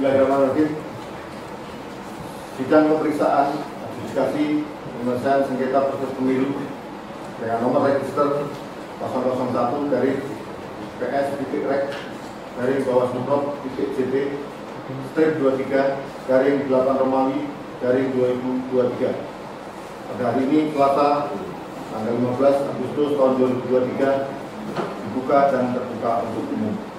Bismillahirrahmanirrahim. Sidang pemeriksaan adjudikasi penyelesaian sengketa proses pemilu dengan nomor register 001 dari PS.Rek dari Bawaslu Prop.JP strip 23 garing 8 Romawi garing 2023. Pada hari ini Selasa tanggal 15 Agustus tahun 2023 dibuka dan terbuka untuk umum.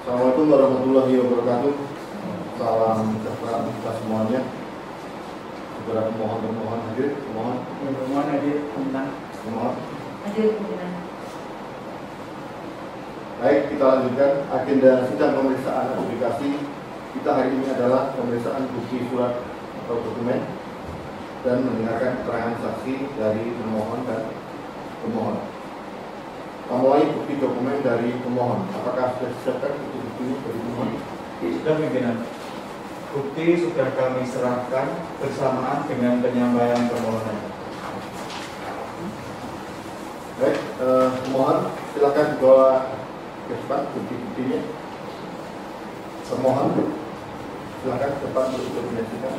Assalamualaikum warahmatullahi wabarakatuh. Salam sejahtera kita semuanya. Saudara pemohon hadir, pemohon hadir, pemohon hadir. Baik, kita lanjutkan agenda sidang pemeriksaan adjudikasi kita hari ini adalah pemeriksaan bukti surat atau dokumen dan mendengarkan keterangan saksi dari pemohon dan pemohon. Mulai bukti dokumen dari pemohon. Apakah sudah disiapkan bukti dari pemohon? Sudah, pimpinan. Bukti sudah kami serahkan bersamaan dengan penyampaian permohonan. Baik, pemohon silakan dibawa ke depan bukti-buktinya. Pemohon silakan ke depan untuk dipresentasikan.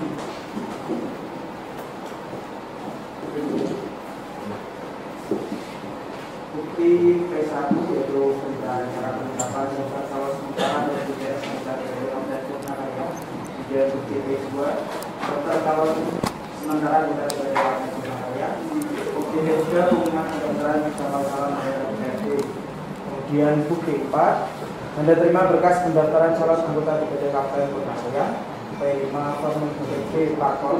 Bukti P1 yaitu perintah cara penetapan daftar calon sementara dan juga sementara dari Kabupaten Purnakarya. Kemudian bukti P2 daftar calon sementara dari Kabupaten Purnakarya. Bukti P3 pengumuman pendaftaran calon daerah DPRD. Kemudian bukti 4 Anda terima berkas pendaftaran calon anggota DPRD Kabupaten Purnakarya. P5 formulir BPD Pakon.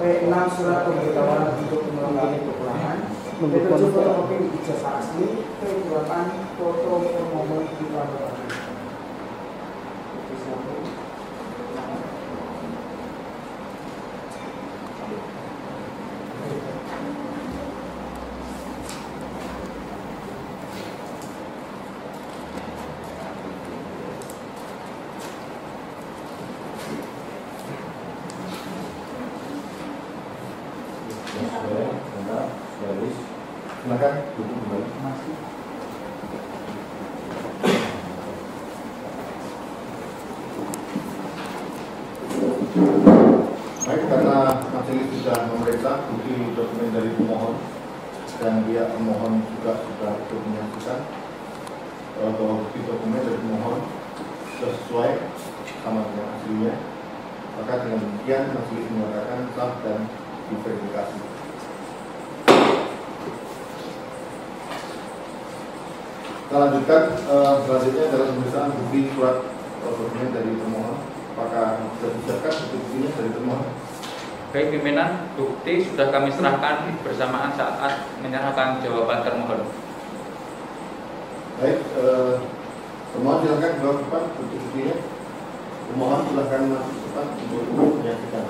P6 surat pemberitahuan untuk mengulangi kepulangan. P7 fotokopi ijazah asli. P8 foto permohonan di laporan. Silakan duduk kembali. Baik, karena majelis sudah memeriksa bukti dokumen dari pemohon dan pihak pemohon juga sudah menyaksikan bahwa bukti dokumen dari pemohon sudah sesuai sama dengan aslinya, maka dengan demikian majelis menyatakan sah dan diverifikasi. Kita lanjutkan, selanjutnya adalah pemeriksaan bukti surat dokumen dari termohon. Apakah sudah disiapkan buktinya dari termohon? Baik, pimpinan, bukti sudah kami serahkan bersamaan saat menyerahkan jawaban termohon. Baik, termohon silakan bawa ke depan bukti-buktinya. Termohon silakan masuk ke depan untuk menyaksikan.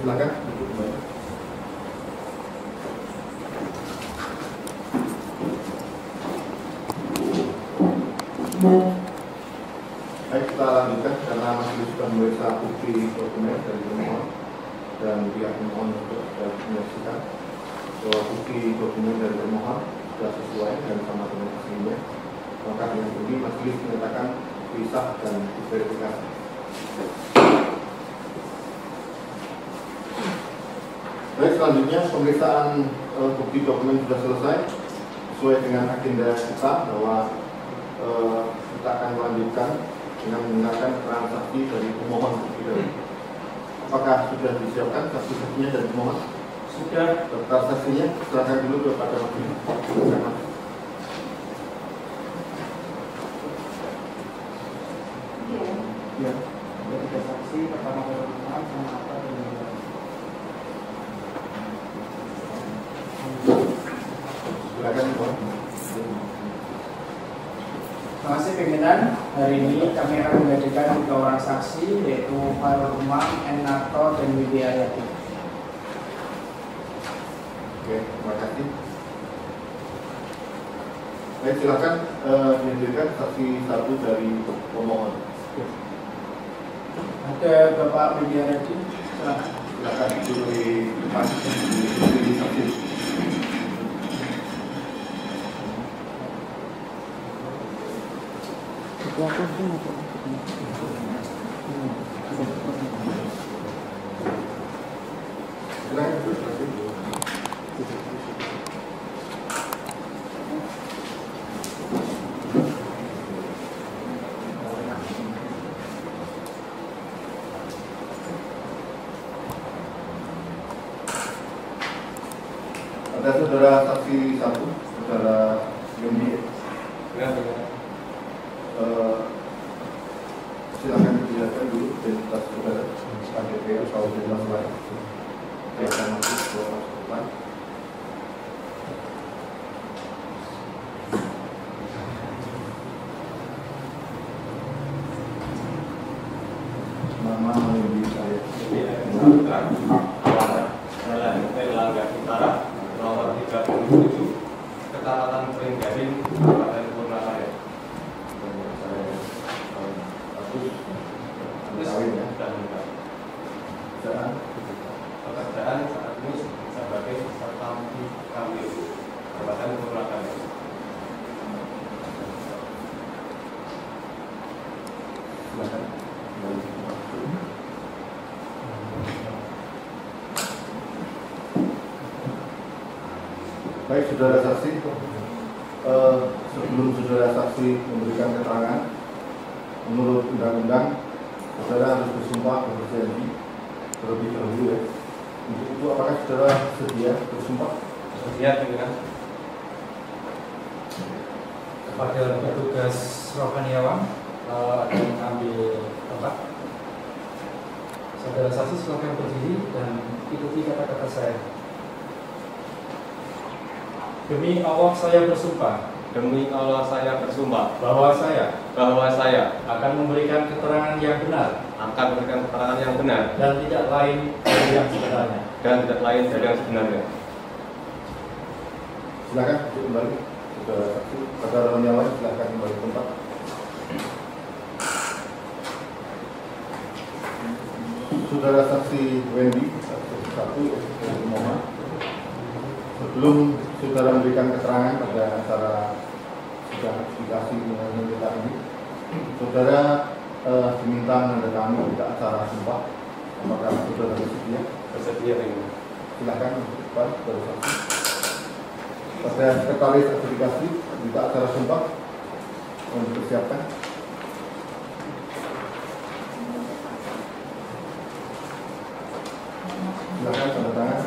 Silakan duduk kembali. Baik, kita lanjutkan karena masih sudah memeriksa bukti dokumen dari pemohon dan pihak pemohon juga sudah menyaksikan bahwa bukti dokumen dari pemohon sudah sesuai dan sama dengan aslinya, maka dengan ini majelis menyatakan sah dan diverifikasi. Baik, selanjutnya pemeriksaan bukti dokumen sudah selesai sesuai dengan agenda kita bahwa kita akan melanjutkan dengan mendengarkan keterangan saksi dari pemohon. Apakah sudah disiapkan saksi-saksinya dari pemohon? Sudah. Daftar saksinya silakan dulu kepada majelis. Ya, ada 3 saksi. Pertama pemohon sama apa dengan silakan. Terima kasih pimpinan. Hari ini kami akan menghadirkan 3 orang saksi, yaitu Farul Umam, Enarto, dan Wibi Ayati. Oke, terima kasih. Baik, silakan dihadirkan saksi satu dari pemohon. Ada Bapak Wibi Ayati. Silakan duduk di depan di saksi. Silakan duduk saksi. Ada saudara saksi satu, saudara Yondi. Silakan dijelaskan dulu identitas saudara KTP atau jelas lain. Yang akan masuk ke depan. Nama Yondi saya. Jalan Erlangga Utara, nomor 37, Kecamatan Pringgading, Kabupaten Purnakarya. Pekerjaan saat ini sebagai satpam di KPU Kabupaten Purnakarya. Baik, saudara saksi, sebelum saudara saksi memberikan keterangan, menurut undang-undang, saudara harus bersumpah berjanji terlebih dahulu ya. Untuk itu, apakah saudara sedia bersumpah? Sedia, pimpinan. Kepada petugas rohaniawan akan mengambil tempat. Saudara saksi silakan berdiri dan ikuti kata-kata saya. Demi Allah saya bersumpah. Demi Allah saya bersumpah Bahwa saya akan memberikan keterangan yang benar memberikan keterangan yang benar dan tidak lain dari yang sebenarnya. Silakan duduk kembali, saudara saksi. Saudara Rohaniawan, silakan kembali ke tempat. Saudara saksi Wendy, saksi satu dari pemohon. Sebelum saudara memberikan keterangan pada acara sidang adjudikasi dengan kita ini, saudara diminta menandatangani berita acara sumpah. Apakah saudara bersedia? Bersedia, pimpinan. Silakan untuk depan, saudara saksi. Pada sekretaris adjudikasi berita acara sumpah yang dipersiapkan. Silakan tanda tangan.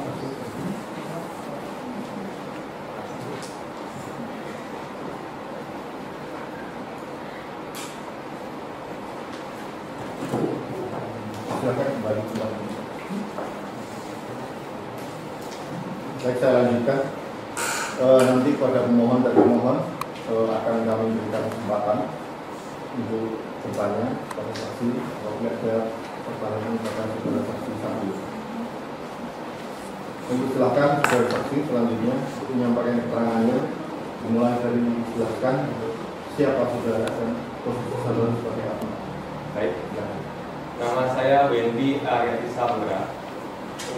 Silakan kembali ke tempat. Baik, saya lanjutkan. Nanti pada pemohon dan pemohon akan kami berikan kesempatan untuk bertanya pada saksi apabila ada pertanyaan kepada saudara saksi sambil. Untuk silakan saudara saksi selanjutnya untuk menyampaikan keterangannya, dimulai dari jelaskan siapa saudara dan posisi saudara seperti apa. Baik. Nama saya Wendy Ayati Samgra.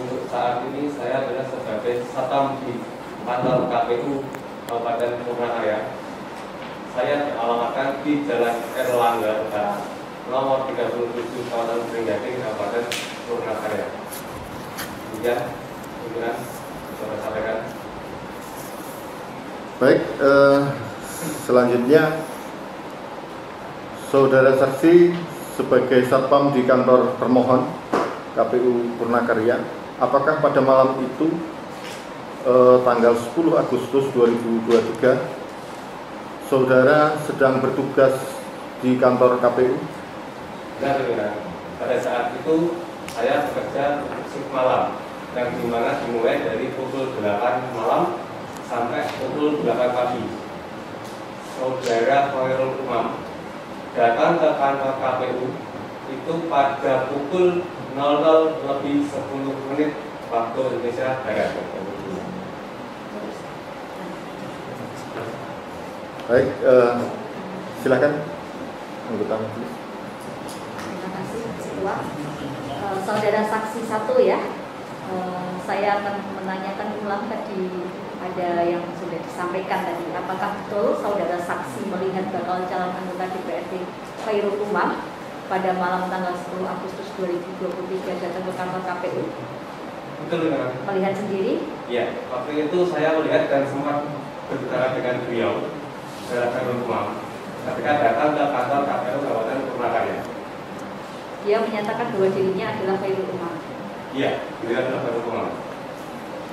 Untuk saat ini saya adalah sebagai satpam di kantor KPU Kabupaten Purnakarya. Saya beralamatkan di Jalan Erlangga Utara, nomor 37, Kabupaten Pringgading, Kabupaten Purnakarya. Kemudian, pimpinan, saudara sampaikan. Baik, selanjutnya saudara saksi sebagai satpam di kantor termohon KPU Purnakarya, apakah pada malam itu tanggal 10 Agustus 2023 saudara sedang bertugas di kantor KPU? Benar. Pada saat itu saya bekerja shift malam, yang dimana dimulai dari pukul 8 malam sampai pukul 8 pagi. Saudara Khairul Umam datang ke kantor KPU itu pada pukul 00:10 waktu Indonesia Barat. Baik, silakan anggota majelis. Terima kasih, Ketua. Saudara saksi 1 ya, saya akan menanyakan ulang tadi ada yang sudah disampaikan tadi. Apakah betul saudara saksi melihat bakal calon anggota DPRD Khairul Umam pada malam tanggal 10 Agustus 2023 datang ke kantor KPU? Betul, kan? Melihat sendiri? Ya, waktu itu saya melihat dan sempat berbicara dengan beliau dalam Khairul Umam ketika datang ke kantor KPU Kabupaten Purnakarya. Dia menyatakan bahwa dirinya adalah Khairul Umam. Iya, beliau adalah Khairul Umam.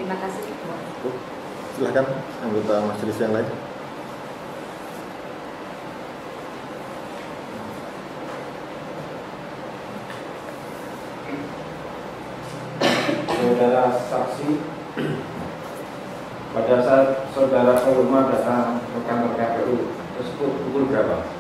Terima kasih, Ketua. Silakan anggota majelis yang lain. Saudara saksi, pada saat saudara Khairul Umam datang ke kantor KPU tersebut pukul berapa?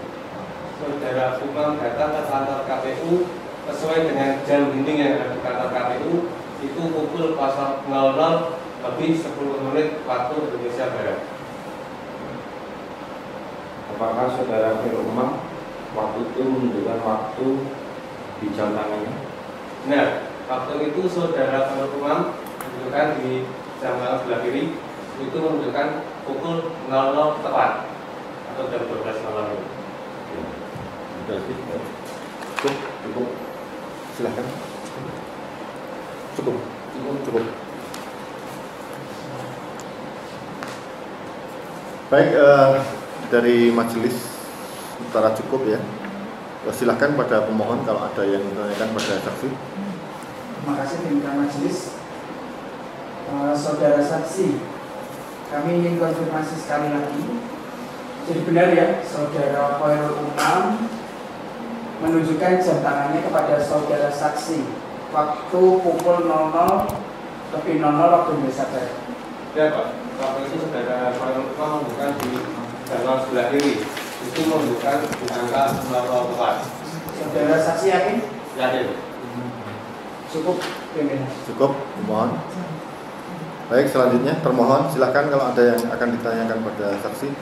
Saudara Umam datang ke kantor KPU sesuai dengan jam dinding yang ada di kantor KPU itu pukul 00:10 waktu Indonesia Barat. Apakah saudara Khairul Umam waktu itu menunjukkan waktu di jam tangannya? Nah, waktu itu saudara Khairul Umam menunjukkan di jam tangan sebelah kiri itu menunjukkan pukul 00 tepat atau jam 12 malam. Cukup. Silakan. Cukup. Baik, dari majelis secara cukup ya. Silakan pada pemohon kalau ada yang ditanyakan pada saksi. Terima kasih pimpinan majelis. Saudara saksi, kami ingin konfirmasi sekali lagi. Jadi benar ya, saudara Khairul Umam menunjukkan jam tangannya kepada saudara saksi waktu pukul 00:00 waktu Indonesia Barat. Ya Pak, waktu itu saudara Khairul Umam menunjukkan di jam sebelah kiri itu menunjukkan di angka 00 tepat. Saudara saksi yakin? Yakin. Cukup pimpinan. Cukup, pemohon. Baik, selanjutnya termohon silakan kalau ada yang akan ditanyakan pada saksi.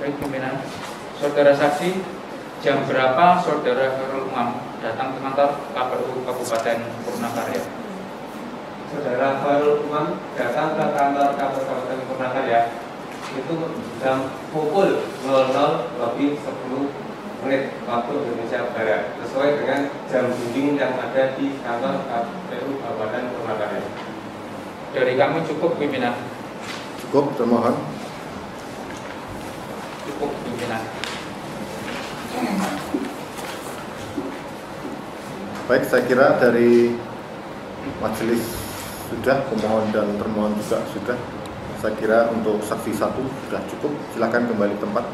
Baik, pimpinan. Saudara saksi, jam berapa saudara Khairul Umam datang ke kantor KPU Kabupaten Purnakarya? Saudara Khairul Umam datang ke kantor KPU Kabupaten Purnakarya itu jam pukul 00:10 waktu Indonesia Barat sesuai dengan jam dinding yang ada di kantor KPU Kabupaten Purnakarya. Dari kami cukup, pimpinan. Cukup, termohon. Cukup, pimpinan. Baik, saya kira dari majelis sudah, pemohon dan termohon juga sudah. Saya kira untuk saksi 1 sudah cukup. Silakan kembali tempat.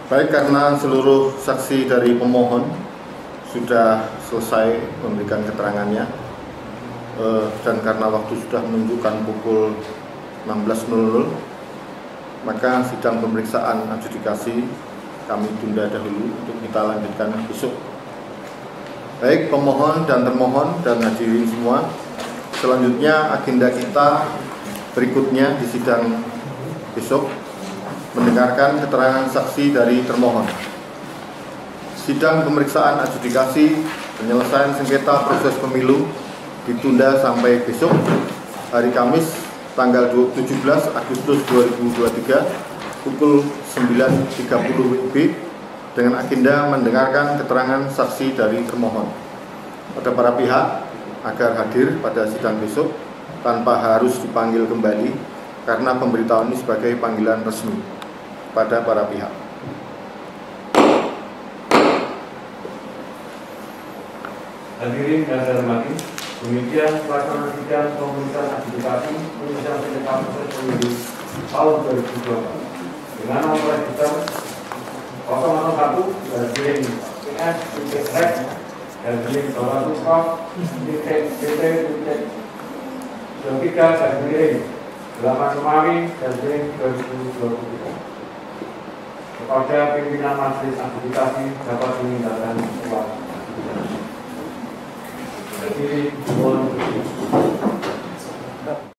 Baik, karena seluruh saksi dari pemohon sudah selesai memberikan keterangannya dan karena waktu sudah menunjukkan pukul 16.00, maka sidang pemeriksaan adjudikasi kami tunda dahulu untuk kita lanjutkan besok. Baik pemohon dan termohon dan hadirin semua, selanjutnya agenda kita berikutnya di sidang besok mendengarkan keterangan saksi dari termohon. Sidang pemeriksaan adjudikasi penyelesaian sengketa proses pemilu ditunda sampai besok hari Kamis tanggal 17 Agustus 2023 pukul 9.30 WIB dengan agenda mendengarkan keterangan saksi dari termohon. Pada para pihak agar hadir pada sidang besok tanpa harus dipanggil kembali karena pemberitahuan ini sebagai panggilan resmi pada para pihak. Hadirin dan saya hormati, demikian pelaksanaan sidang pemeriksaan adjudikasi penyelesaian sengketa proses pemilu tahun 2024 dengan nomor register 001/PS-Rek dan miring bawah Sumpah yang 3 dan miring 8 Romawi dan miring 2023. Kepada pimpinan majelis adjudikasi dapat diminta